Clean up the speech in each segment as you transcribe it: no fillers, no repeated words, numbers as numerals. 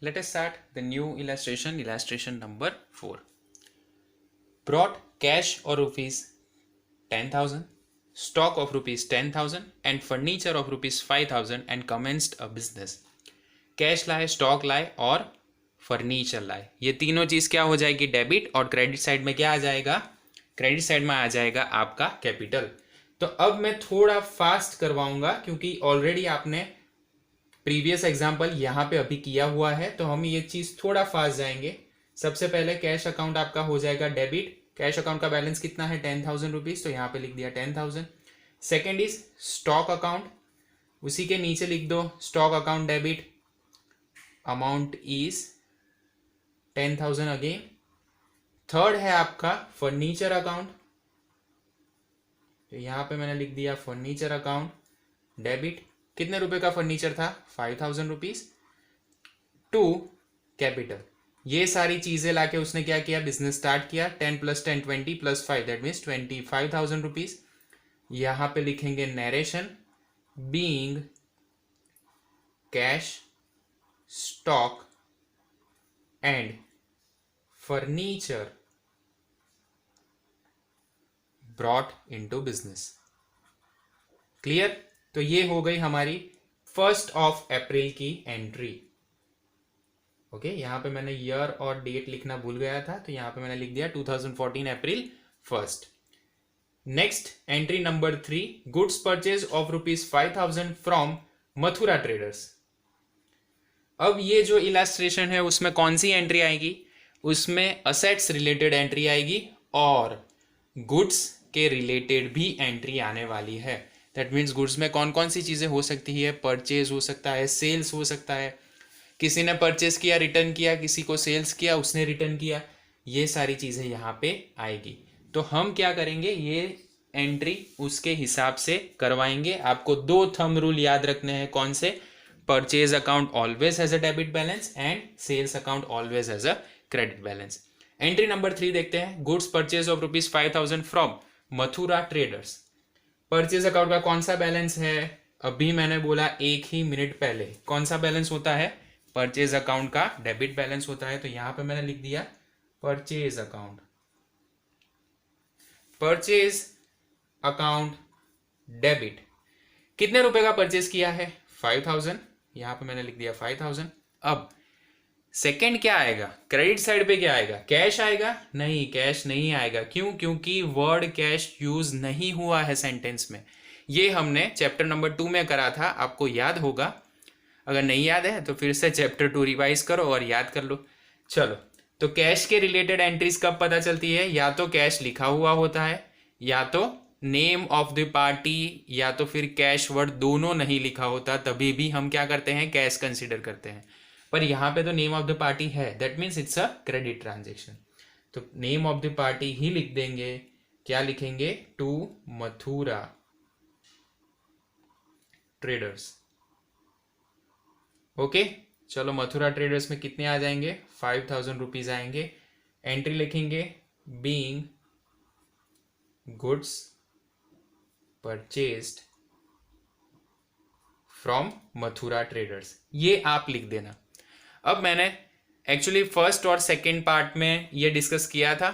let us start the new illustration number 4. Brought cash or rupees 10,000, stock of rupees 10,000 and furniture of rupees 5,000 and commenced a business. Cash लाए, stock लाए और furniture लाए, ये तीनों चीज़ क्या हो जाएगी? डेबिट। और क्रेडिट साइड में क्या आ जाएगा? क्रेडिट साइड में आ जाएगा आपका कैपिटल। तो अब मैं थोड़ा फास्ट करवाऊंगा क्योंकि ऑलरेडी आपने प्रीवियस एग्जाम्पल यहाँ पे अभी किया हुआ है, तो हम ये चीज़ थोड़ा फास्ट जाएंगे। सबसे पहले कैश अकाउंट आपका हो जाएगा डेबिट। कैश अकाउंट का बैलेंस कितना है? 10,000 रुपीज़, तो यहाँ पे लिख दिया 10,000। सेकेंड इज स्टॉक अकाउंट, उसी के नीचे लिख दो stock account debit, amount is 10,000 again. Third है आपका फर्नीचर अकाउंट, तो यहाँ पे मैंने लिख दिया फर्नीचर अकाउंट डेबिट। कितने रुपए का फर्नीचर था? 5,000 रुपीज टू कैपिटल। ये सारी चीजें लाके उसने क्या किया? बिजनेस स्टार्ट किया। 10 + 10 20 + 5 दैट मीन्स 25,000 रुपीज। यहां पे लिखेंगे narration being cash, stock and furniture brought into business. Clear? तो ये हो गई हमारी 1 अप्रैल की एंट्री। ओके, यहां पे मैंने ईयर और डेट लिखना भूल गया था, तो यहां पे मैंने लिख दिया 2014 अप्रैल 1। Next entry number 3, goods purchase of rupees 5,000 from Mathura traders. अब ये जो इलास्ट्रेशन है उसमें कौन सी एंट्री आएगी? उसमें असेट्स रिलेटेड एंट्री आएगी और गुड्स के रिलेटेड भी एंट्री आने वाली है। दैट मीन्स गुड्स में कौन कौन सी चीज़ें हो सकती है? परचेज हो सकता है, सेल्स हो सकता है, किसी ने परचेज किया रिटर्न किया, किसी को सेल्स किया उसने रिटर्न किया, ये सारी चीज़ें यहाँ पे आएगी। तो हम क्या करेंगे? ये एंट्री उसके हिसाब से करवाएंगे। आपको 2 थंब रूल याद रखने हैं। कौन से? Purchase account always has a debit balance and sales account always has a credit balance. Entry number 3 देखते हैं। Goods purchase of rupees 5,000 from Mathura traders. Purchase account का कौन सा बैलेंस है? अभी मैंने बोला 1 ही मिनट पहले, कौन सा बैलेंस होता है? परचेज अकाउंट का डेबिट बैलेंस होता है। तो यहां पे मैंने लिख दिया purchase account. Purchase account debit. कितने रुपए का परचेज किया है? 5,000। यहां पे मैंने लिख दिया 5,000। अब सेकेंड क्या आएगा? क्रेडिट साइड पे क्या आएगा? कैश आएगा? नहीं, कैश नहीं आएगा। क्यों? क्योंकि वर्ड कैश यूज नहीं हुआ है सेंटेंस में। ये हमने चैप्टर नंबर 2 में करा था, आपको याद होगा। अगर नहीं याद है तो फिर से चैप्टर 2 रिवाइज करो और याद कर लो। चलो, तो कैश के रिलेटेड एंट्रीज कब पता चलती है? या तो कैश लिखा हुआ होता है, या तो नेम ऑफ द पार्टी, या तो फिर कैश वर्ड दोनों नहीं लिखा होता, तभी भी हम क्या करते हैं? कैश कंसिडर करते हैं। पर यहाँ पे तो नेम ऑफ द पार्टी है, that means it's a credit transaction. तो नेम ऑफ द पार्टी ही लिख देंगे। क्या लिखेंगे? To Mathura traders. ओके, चलो मथुरा ट्रेडर्स में कितने आ जाएंगे? 5,000 रुपीज आएंगे। एंट्री लिखेंगे being goods purchased from Mathura traders, ये आप लिख देना। अब मैंने एक्चुअली फर्स्ट और सेकंड पार्ट में ये डिस्कस किया था।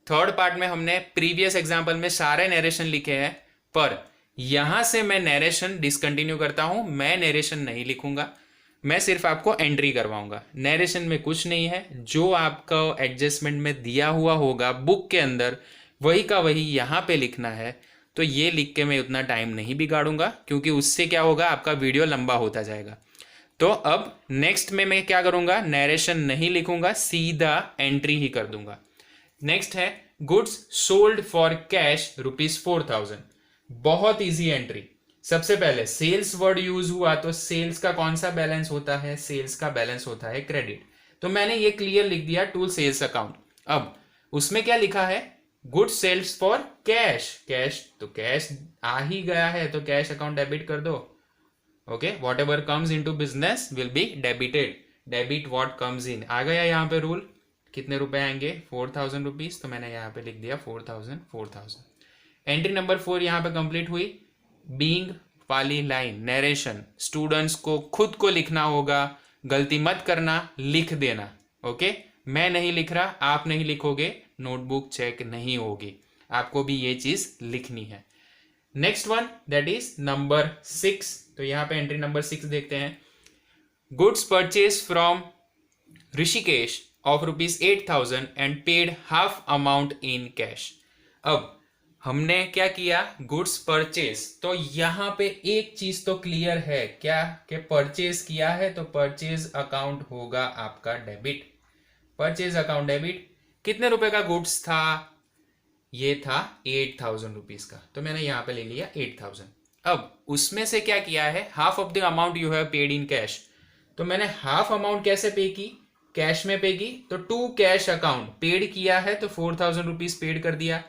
थर्ड पार्ट में हमने प्रीवियस एग्जांपल में सारे नरेशन लिखे हैं, पर यहां से मैं नरेशन डिसकंटिन्यू करता हूं। मैं नरेशन नहीं लिखूंगा, मैं सिर्फ आपको एंट्री करवाऊंगा। नरेशन में कुछ नहीं है, जो आपका एडजस्टमेंट में दिया हुआ होगा बुक के अंदर वही का वही यहाँ पे लिखना है। तो ये लिख के मैं उतना टाइम नहीं बिगाड़ूंगा, क्योंकि उससे क्या होगा? आपका वीडियो लंबा होता जाएगा। तो अब नेक्स्ट में मैं क्या करूंगा? नरेशन नहीं लिखूंगा, सीधा एंट्री ही कर दूंगा। नेक्स्ट है goods sold for cash rupees 4,000। बहुत इजी एंट्री। सबसे पहले सेल्स वर्ड यूज हुआ, तो सेल्स का कौन सा बैलेंस होता है? सेल्स का बैलेंस होता है क्रेडिट। तो मैंने ये क्लियर लिख दिया टू सेल्स अकाउंट। अब उसमें क्या लिखा है? Good sales for cash. Cash तो कैश आ ही गया है, तो कैश अकाउंट डेबिट कर दो। Okay, whatever comes into business will be debited. Debit what comes in आ गया यहाँ पे रूल। कितने रुपए आएंगे? 4,000 रुपीज। तो मैंने यहाँ पे लिख दिया 4,000 4,000। एंट्री नंबर 4 यहाँ पे कंप्लीट हुई। बीइंग वाली लाइन नरेशन स्टूडेंट्स को खुद को लिखना होगा, गलती मत करना, लिख देना। ओके, मैं नहीं लिख रहा, आप नहीं लिखोगे, नोटबुक चेक नहीं होगी, आपको भी ये चीज लिखनी है। Next one that is number 6। तो यहाँ पे एंट्री नंबर 6 देखते हैं। Goods purchase from Rishikesh of ₹8,000 and paid half amount in cash. अब हमने क्या किया, गुड्स परचेज, तो यहां पे एक चीज तो क्लियर है क्या, कि परचेज किया है तो परचेज अकाउंट होगा आपका डेबिट। Purchase account debit. कितने रुपए का गुड्स था, ये था 8,000 रुपीज का, तो मैंने यहां पे ले लिया 8,000। अब उसमें से क्या किया है, half of the amount you have paid in cash. तो मैंने हाफ अमाउंट कैसे पे की, कैश में पे की, तो टू कैश अकाउंट पेड किया है तो 4,000 रुपीज पेड कर दिया।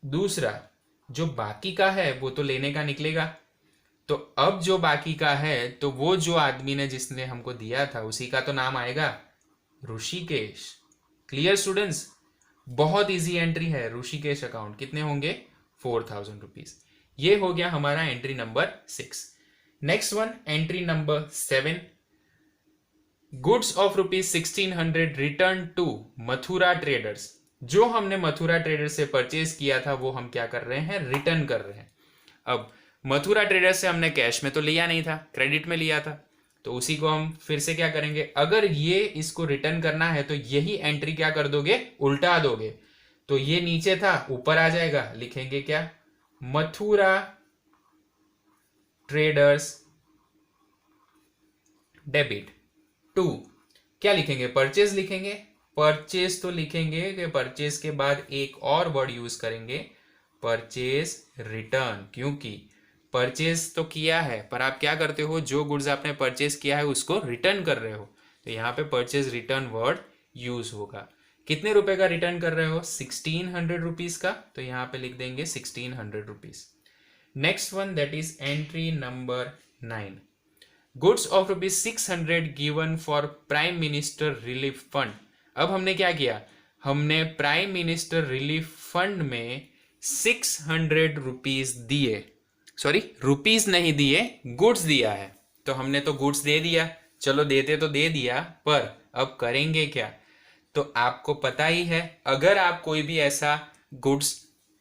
दूसरा जो बाकी का है वो तो लेने का निकलेगा, तो अब जो बाकी का है तो वो जो आदमी ने जिसने हमको दिया था उसी का तो नाम आएगा ऋषिकेश। क्लियर स्टूडेंट्स, बहुत इजी एंट्री है। ऋषिकेश अकाउंट कितने होंगे, 4,000 रुपीज। ये हो गया हमारा entry number 6। Next one entry number 7। Goods of ₹1,600 return to Mathura traders. जो हमने मथुरा ट्रेडर्स से परचेज किया था वो हम क्या कर रहे हैं, रिटर्न कर रहे हैं। अब मथुरा ट्रेडर्स से हमने कैश में तो लिया नहीं था, क्रेडिट में लिया था, तो उसी को हम फिर से क्या करेंगे, अगर ये इसको रिटर्न करना है तो यही एंट्री क्या कर दोगे, उल्टा दोगे। तो ये नीचे था ऊपर आ जाएगा, लिखेंगे क्या, मथुरा ट्रेडर्स डेबिट टू, क्या लिखेंगे, परचेज लिखेंगे। परचेज तो लिखेंगे कि परचेज के बाद एक और वर्ड यूज करेंगे, परचेज रिटर्न, क्योंकि परचेज तो किया है पर आप क्या करते हो, जो गुड्स आपने परचेज किया है उसको रिटर्न कर रहे हो, तो यहाँ पे परचेज रिटर्न वर्ड यूज होगा। कितने रुपए का रिटर्न कर रहे हो, 1,600 रुपीज का, तो यहाँ पे लिख देंगे 1,600 rupees. Next one that is entry number 9। Goods of ₹600 given for prime minister relief fund. अब हमने क्या किया, हमने प्राइम मिनिस्टर रिलीफ फंड में 600 रुपीज दिए, सॉरी रुपीज नहीं दिए, गुड्स दिया है। तो हमने तो गुड्स दे दिया, चलो देते तो दे दिया, पर अब करेंगे क्या, तो आपको पता ही है, अगर आप कोई भी ऐसा गुड्स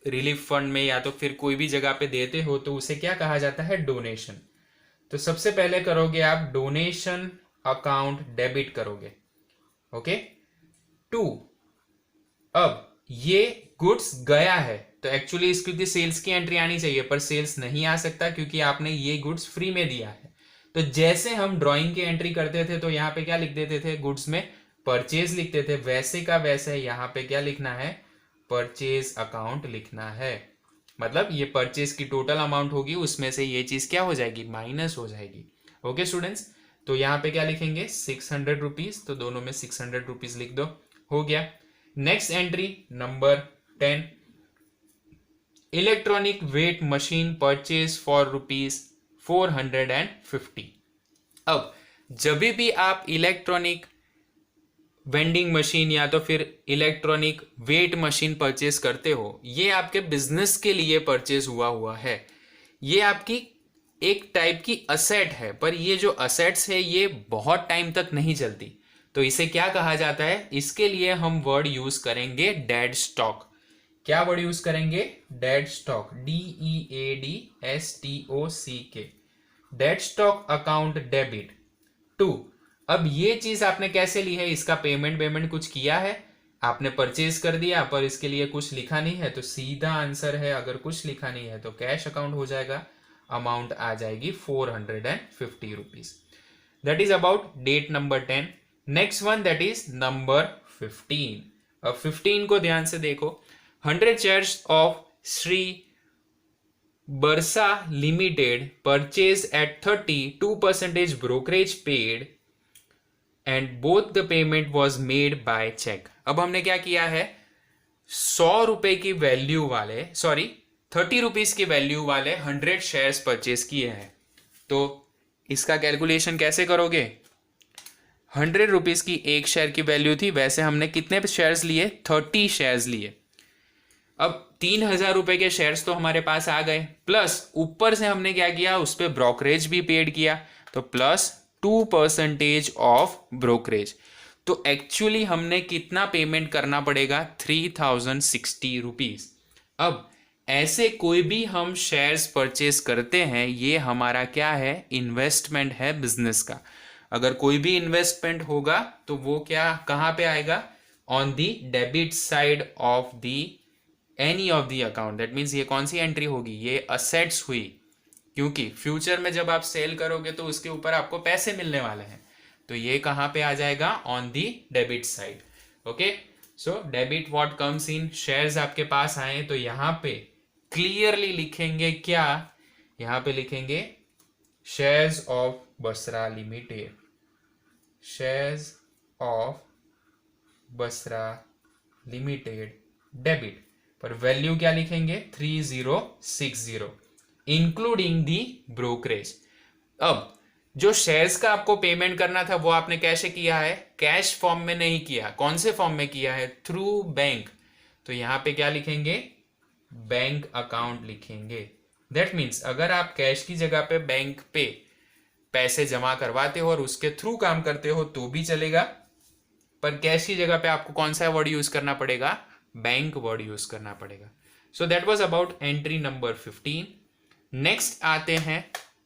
रिलीफ फंड में या तो फिर कोई भी जगह पे देते हो तो उसे क्या कहा जाता है, डोनेशन। तो सबसे पहले करोगे आप डोनेशन अकाउंट डेबिट करोगे। ओके, टू, अब ये गुड्स गया है तो एक्चुअली इसकी सेल्स की एंट्री आनी चाहिए, पर सेल्स नहीं आ सकता क्योंकि आपने ये गुड्स फ्री में दिया है। तो जैसे हम ड्राइंग की एंट्री करते थे तो यहाँ पे क्या लिख देते थे, गुड्स में परचेज लिखते थे, वैसे का वैसे यहाँ पे क्या लिखना है, परचेज अकाउंट लिखना है। मतलब ये परचेज की टोटल अमाउंट होगी, उसमें से ये चीज क्या हो जाएगी, माइनस हो जाएगी। ओके स्टूडेंट्स, तो यहाँ पे क्या लिखेंगे, 600 रुपीज, तो दोनों में 600 रुपीज लिख दो, हो गया। Next entry number 10। Electronic weight machine purchase for ₹450। अब जब भी आप इलेक्ट्रॉनिक वेंडिंग मशीन या तो फिर इलेक्ट्रॉनिक वेट मशीन परचेज करते हो, ये आपके बिजनेस के लिए परचेज हुआ है, ये आपकी एक टाइप की असेट है, पर ये जो असेट्स है ये बहुत टाइम तक नहीं चलती, तो इसे क्या कहा जाता है, इसके लिए हम वर्ड यूज करेंगे डेड स्टॉक। क्या वर्ड यूज करेंगे, dead stock, DEADSTOCK, dead stock account debit to. अब ये चीज आपने कैसे ली है, इसका पेमेंट कुछ किया है, आपने परचेज कर दिया पर इसके लिए कुछ लिखा नहीं है, तो सीधा आंसर है, अगर कुछ लिखा नहीं है तो कैश अकाउंट हो जाएगा, अमाउंट आ जाएगी 450 rupees. That is about date number 10। Next one that is number 15। अब 15 को ध्यान से देखो। 100 shares of Shri Barsa limited purchase at 32% brokerage paid and both the payment was made by cheque. अब हमने क्या किया है, 100 रुपए की वैल्यू वाले, सॉरी 30 रुपीज की वैल्यू वाले 100 शेयर्स परचेज किए हैं। तो इसका कैलकुलेशन कैसे करोगे, 100 रुपीज की एक शेयर की वैल्यू थी, वैसे हमने कितने शेयर्स लिए, 30 शेयर्स लिए। अब 3,000 रुपए के शेयर्स तो हमारे पास आ गए, प्लस ऊपर से हमने क्या किया, उस पर ब्रोकरेज भी पेड किया, तो प्लस 2% ऑफ ब्रोकरेज। तो एक्चुअली हमने कितना पेमेंट करना पड़ेगा? 3060 रुपीज। अब ऐसे कोई भी हम शेयर्स परचेज करते हैं, ये हमारा क्या है? इन्वेस्टमेंट है बिजनेस का। अगर कोई भी इन्वेस्टमेंट होगा तो वो क्या कहाँ पे आएगा? On the debit side of the any of the account. That means ये कौन सी एंट्री होगी? ये असेट्स हुई, क्योंकि फ्यूचर में जब आप सेल करोगे तो उसके ऊपर आपको पैसे मिलने वाले हैं। तो ये कहाँ पे आ जाएगा? On the debit side. Okay, so debit what comes in, shares आपके पास आए तो यहाँ पे क्लियरली लिखेंगे क्या? यहाँ पे लिखेंगे shares of Basra limited, shares of Basra limited debit. पर वैल्यू क्या लिखेंगे? 3060 इंक्लूडिंग दी ब्रोकरेज। अब जो शेयर्स का आपको पेमेंट करना था वो आपने कैसे किया है? कैश फॉर्म में नहीं किया। कौन से फॉर्म में किया है? Through bank. तो यहां पे क्या लिखेंगे? बैंक अकाउंट लिखेंगे। दैट मीन्स अगर आप कैश की जगह पे बैंक पे पैसे जमा करवाते हो और उसके थ्रू काम करते हो तो भी चलेगा, पर कैश की जगह पे आपको कौन सा वर्ड यूज करना पड़ेगा? बैंक वर्ड यूज करना पड़ेगा। So that was about entry number 15। Next आते हैं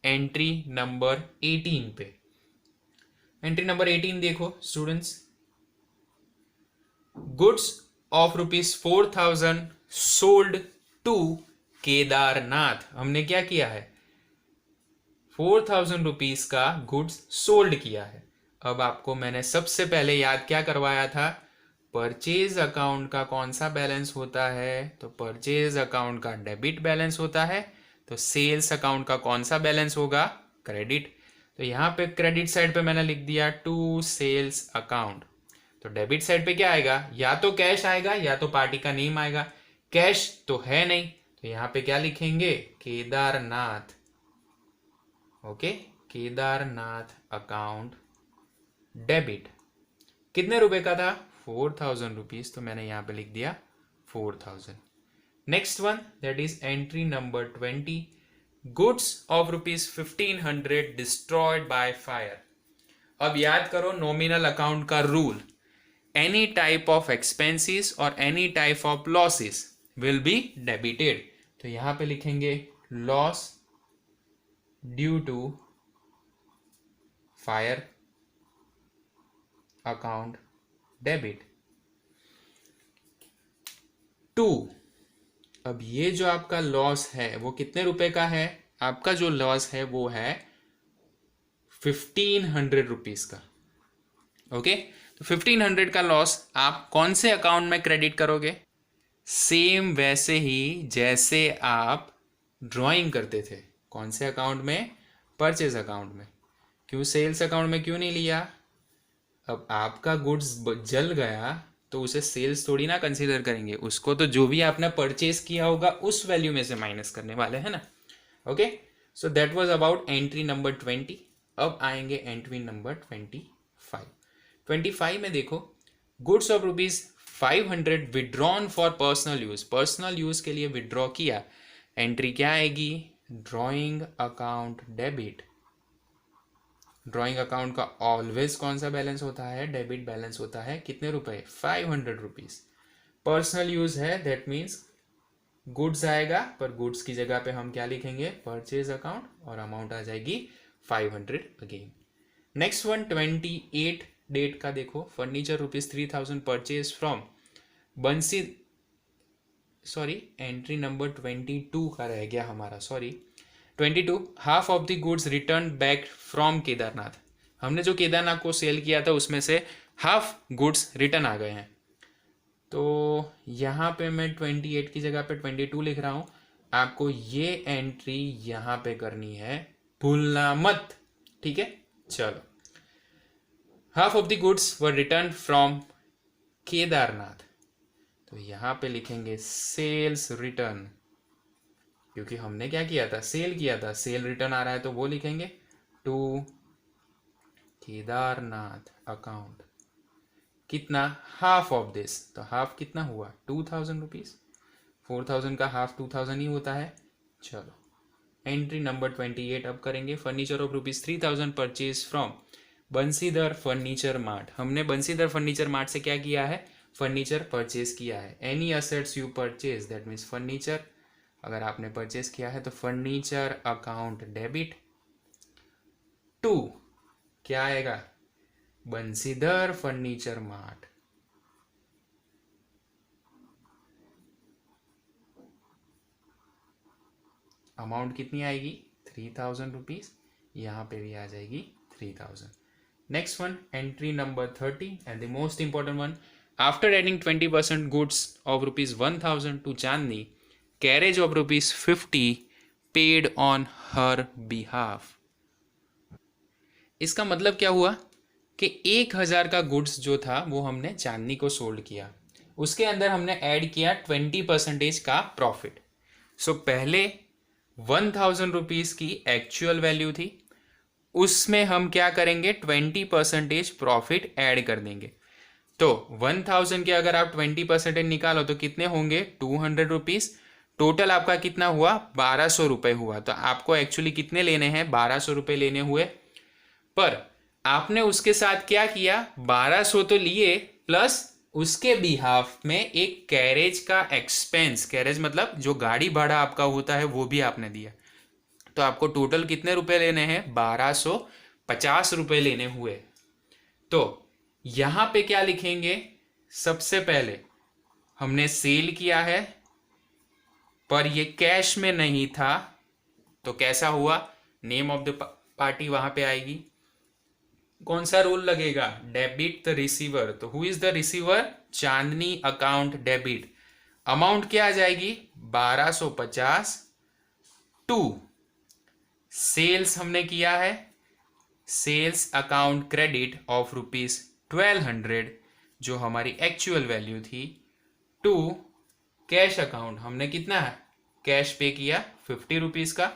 एंट्री नंबर 18 पे। एंट्री नंबर 18 देखो students, goods of ₹4000 sold to Kedarnath. हमने क्या किया है? 4000 रुपीज का गुड्स सोल्ड किया है। अब आपको मैंने सबसे पहले याद क्या करवाया था? परचेज अकाउंट का कौन सा बैलेंस होता है? तो परचेज अकाउंट का डेबिट बैलेंस होता है। तो सेल्स अकाउंट का कौन सा बैलेंस होगा? क्रेडिट। तो यहाँ पे क्रेडिट साइड पे मैंने लिख दिया टू सेल्स अकाउंट। तो डेबिट साइड पे क्या आएगा? या तो कैश आएगा या तो पार्टी का नेम आएगा। कैश तो है नहीं, तो यहाँ पे क्या लिखेंगे? Kedarnath. Okay, Kedarnath account debit. कितने रुपए का था? 4000 रुपीज। तो मैंने यहां पे लिख दिया 4000। Next one, that is entry number 20, goods of ₹1500 destroyed by fire. अब याद करो नॉमिनल अकाउंट का rule, any type of expenses और any type of losses will be debited. तो यहां पे लिखेंगे loss due to fire account debit to. अब ये जो आपका लॉस है वो कितने रुपए का है? आपका जो लॉस है वो है 1500 रुपीज का। ओके, तो 1500 का लॉस आप कौन से अकाउंट में क्रेडिट करोगे? सेम वैसे ही जैसे आप ड्राइंग करते थे। कौन से अकाउंट में? परचेज अकाउंट में। क्यों सेल्स अकाउंट में क्यों नहीं लिया? अब आपका गुड्स जल गया तो उसे सेल्स थोड़ी ना कंसीडर करेंगे, उसको तो जो भी आपने परचेज किया होगा उस वैल्यू में से माइनस करने वाले हैं ना। Okay, so that was about entry number 20। अब आएंगे एंट्री नंबर 25। 25 में देखो, goods of ₹500 withdrawn for personal use. Personal use के लिए विड्रॉ किया। एंट्री क्या आएगी? Drawing account debit. Drawing account का ऑलवेज कौन सा बैलेंस होता है? डेबिट बैलेंस होता है। कितने रुपए? 500 रुपीज। पर्सनल यूज है, दैट मीन्स गुड्स आएगा, पर गुड्स की जगह पे हम क्या लिखेंगे? परचेज अकाउंट, और अमाउंट आ जाएगी 500 अगेन। नेक्स्ट वन 28 डेट का देखो, फर्नीचर ₹3000 परचेज फ्रॉम बंसी। सॉरी, एंट्री नंबर 22 का रह गया हमारा, sorry 22। Half of the goods return back from Kedarnath. हमने जो केदारनाथ को सेल किया था उसमें से हाफ गुड्स रिटर्न आ गए हैं। तो यहाँ पे मैं 28 की जगह पे 22 लिख रहा हूँ। आपको ये एंट्री यहाँ पे करनी है, भूलना मत। ठीक है, चलो। Half of the goods were return from Kedarnath. तो यहाँ पे लिखेंगे सेल्स रिटर्न, क्योंकि हमने क्या किया था? सेल किया था। सेल रिटर्न आ रहा है तो वो लिखेंगे टू केदारनाथ अकाउंट। कितना? Half of this. तो हाफ कितना हुआ? 2000 रुपीज। 4000 का हाफ 2000 ही होता है। चलो, एंट्री नंबर 28 अब करेंगे। Furniture of ₹3,000 purchase from Bansidhar furniture mart. हमने बंसीधर फर्नीचर मार्ट से क्या किया है, फर्नीचर परचेज किया है। Any assets you purchase, that means furniture अगर आपने परचेज किया है तो फर्नीचर अकाउंट डेबिट टू क्या आएगा, बंसीधर फर्नीचर मार्ट। अमाउंट कितनी आएगी, ₹3,000। यहाँ पे भी आ जाएगी 3,000। Next one, entry number 30 and the most important one, after adding 20% goods of ₹1,000 to Chandni, carriage of ₹50 paid on her behalf. इसका मतलब क्या हुआ कि 1,000 का गुड्स जो था वो हमने चांदनी को सोल्ड किया, उसके अंदर हमने ऐड किया 20% का प्रॉफिट। सो पहले 1,000 की एक्चुअल वैल्यू थी, उसमें हम क्या करेंगे 20% प्रॉफिट ऐड कर देंगे। तो 1,000 के अगर आप 20% निकालो तो कितने होंगे, ₹200। टोटल आपका कितना हुआ, ₹1,200 हुआ। तो आपको एक्चुअली कितने लेने हैं, ₹1,200 लेने हुए। पर आपने उसके साथ क्या किया, 1,200 तो लिए प्लस उसके बिहाफ में एक कैरेज का एक्सपेंस, कैरेज मतलब जो गाड़ी भाड़ा आपका होता है वो भी आपने दिया। तो आपको टोटल कितने रुपए लेने हैं, ₹1,250 लेने हुए। तो यहां पे क्या लिखेंगे, सबसे पहले हमने सेल किया है पर ये कैश में नहीं था, तो कैसा हुआ, नेम ऑफ द पार्टी वहां पे आएगी। कौन सा रूल लगेगा, डेबिट द रिसीवर। तो who is the receiver, Chandni account debit. Amount क्या आ जाएगी, 1,250 टू सेल्स हमने किया है, सेल्स अकाउंट क्रेडिट ऑफ ₹1,200 जो हमारी एक्चुअल वैल्यू थी, टू कैश अकाउंट हमने कितना है, कैश पे किया ₹50 का,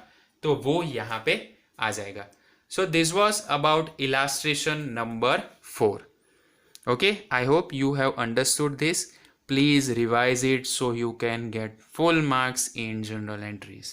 तो वो यहां पे आ जाएगा। So this was about illustration number 4. Okay, I hope you have understood this. Please revise it so you can get full marks in journal entries.